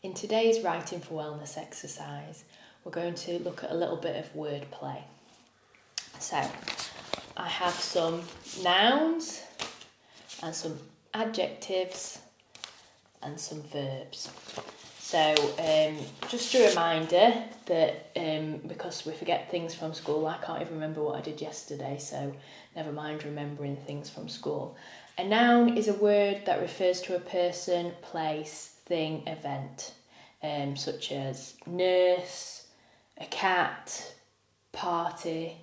In today's Writing for Wellness exercise, we're going to look at a little bit of wordplay. So, I have some nouns and some adjectives and some verbs. So, just a reminder that because we forget things from school, I can't even remember what I did yesterday, so never mind remembering things from school. A noun is a word that refers to a person, place, thing, event, such as nurse, a cat, party.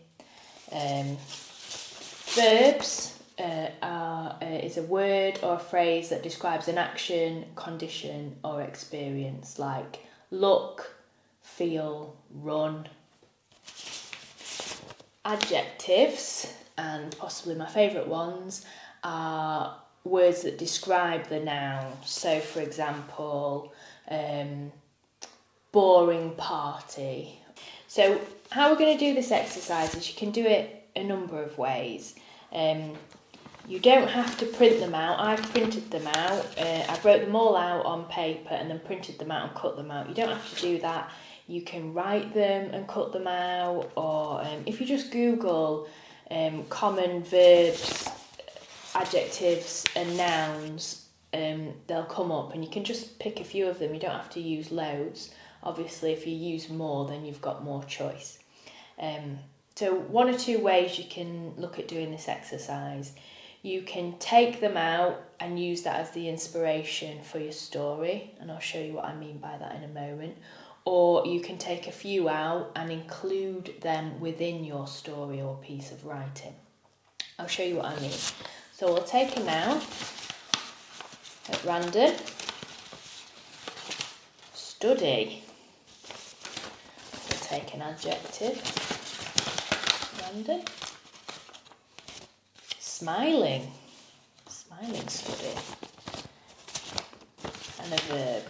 Verbs is a word or a phrase that describes an action, condition or experience, like look, feel, run. Adjectives, and possibly my favourite ones, are words that describe the noun. So, for example, boring party. So, how we're going to do this exercise is you can do it a number of ways. You don't have to print them out. I've printed them out. I wrote them all out on paper and then printed them out and cut them out. You don't have to do that. You can write them and cut them out, or if you just Google common verbs, adjectives and nouns, they'll come up and you can just pick a few of them. You don't have to use loads. Obviously, if you use more, then you've got more choice. So one or two ways you can look at doing this exercise. You can take them out and use that as the inspiration for your story, and I'll show you what I mean by that in a moment. Or you can take a few out and include them within your story or piece of writing. I'll show you what I mean. So we'll take a noun at random. Study. We'll take an adjective. Random. Smiling. Smiling study. And a verb.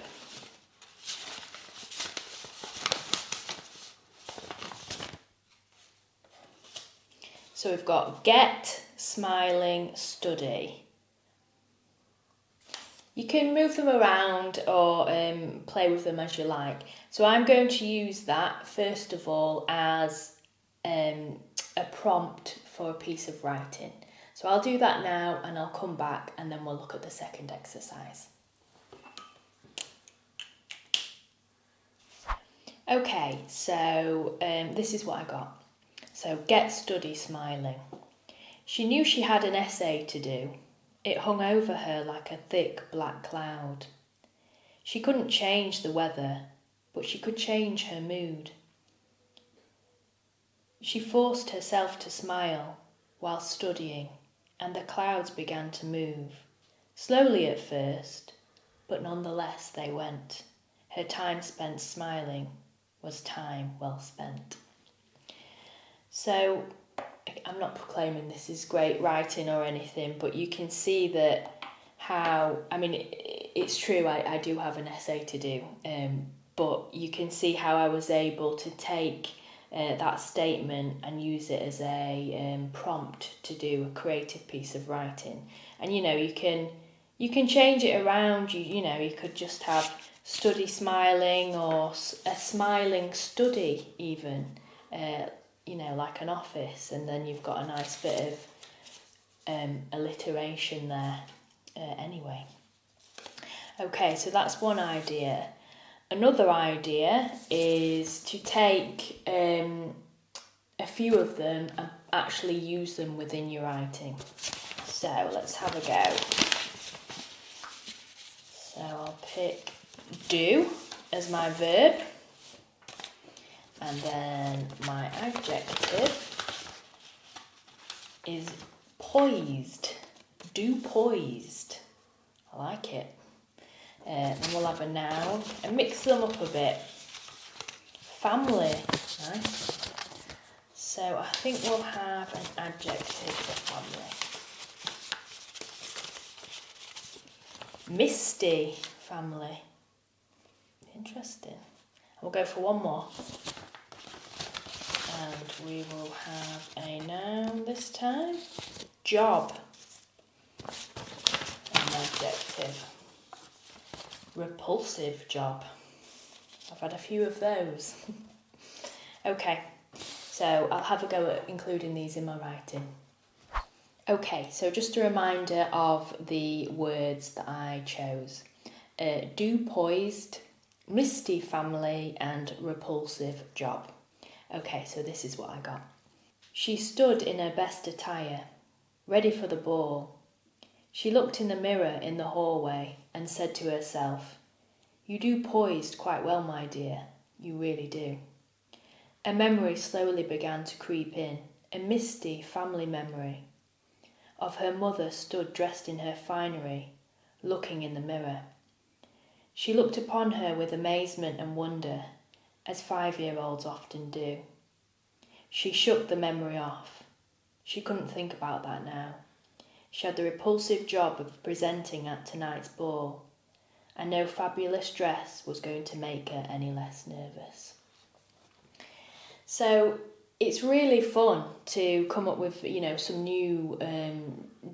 So we've got get, smiling, study. You can move them around or play with them as you like. So I'm going to use that first of all as a prompt for a piece of writing. So I'll do that now and I'll come back and then we'll look at the second exercise. Okay, so this is what I got. So, get, study, smiling. She knew she had an essay to do. It hung over her like a thick black cloud. She couldn't change the weather, but she could change her mood. She forced herself to smile while studying, and the clouds began to move. Slowly at first, but nonetheless they went. Her time spent smiling was time well spent. So, I'm not proclaiming this is great writing or anything, but you can see that it's true, I do have an essay to do, but you can see how I was able to take that statement and use it as a prompt to do a creative piece of writing. And you can change it around. You could just have study smiling or a smiling study even. Like an office, and then you've got a nice bit of alliteration there anyway. Okay, so that's one idea. Another idea is to take a few of them and actually use them within your writing. So let's have a go. So I'll pick do as my verb. And then my adjective is poised. Do poised. I like it. And we'll have a noun and mix them up a bit. Family. Nice. So I think we'll have an adjective for family. Misty family. Interesting. We'll go for one more. And we will have a noun this time. Job. An adjective. Repulsive job. I've had a few of those. Okay, so I'll have a go at including these in my writing. Okay, so just a reminder of the words that I chose. Do poised, misty family and repulsive job. Okay, so this is what I got. She stood in her best attire, ready for the ball. She looked in the mirror in the hallway and said to herself, "You do poised quite well, my dear, you really do." A memory slowly began to creep in, a misty family memory of her mother stood dressed in her finery, looking in the mirror. She looked upon her with amazement and wonder, as 5-year-olds often do. She shook the memory off. She couldn't think about that now. She had the repulsive job of presenting at tonight's ball, and no fabulous dress was going to make her any less nervous. So it's really fun to come up with, some new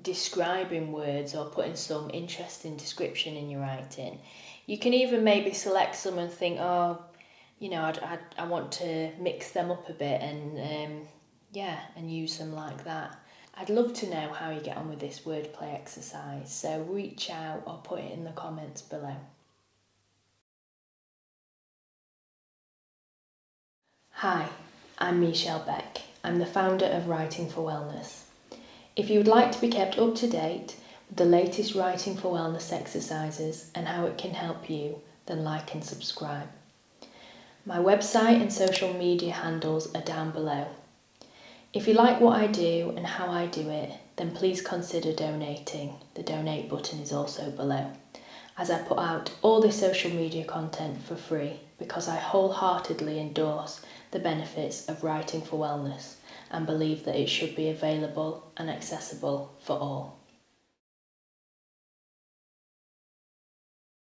describing words or putting some interesting description in your writing. You can even maybe select some and think, I want to mix them up a bit and use them like that. I'd love to know how you get on with this wordplay exercise, so reach out or put it in the comments below. Hi, I'm Michelle Beck. I'm the founder of Writing for Wellness. If you would like to be kept up to date with the latest Writing for Wellness exercises and how it can help you, then like and subscribe. My website and social media handles are down below. If you like what I do and how I do it, then please consider donating. The donate button is also below, as I put out all this social media content for free because I wholeheartedly endorse the benefits of writing for wellness and believe that it should be available and accessible for all.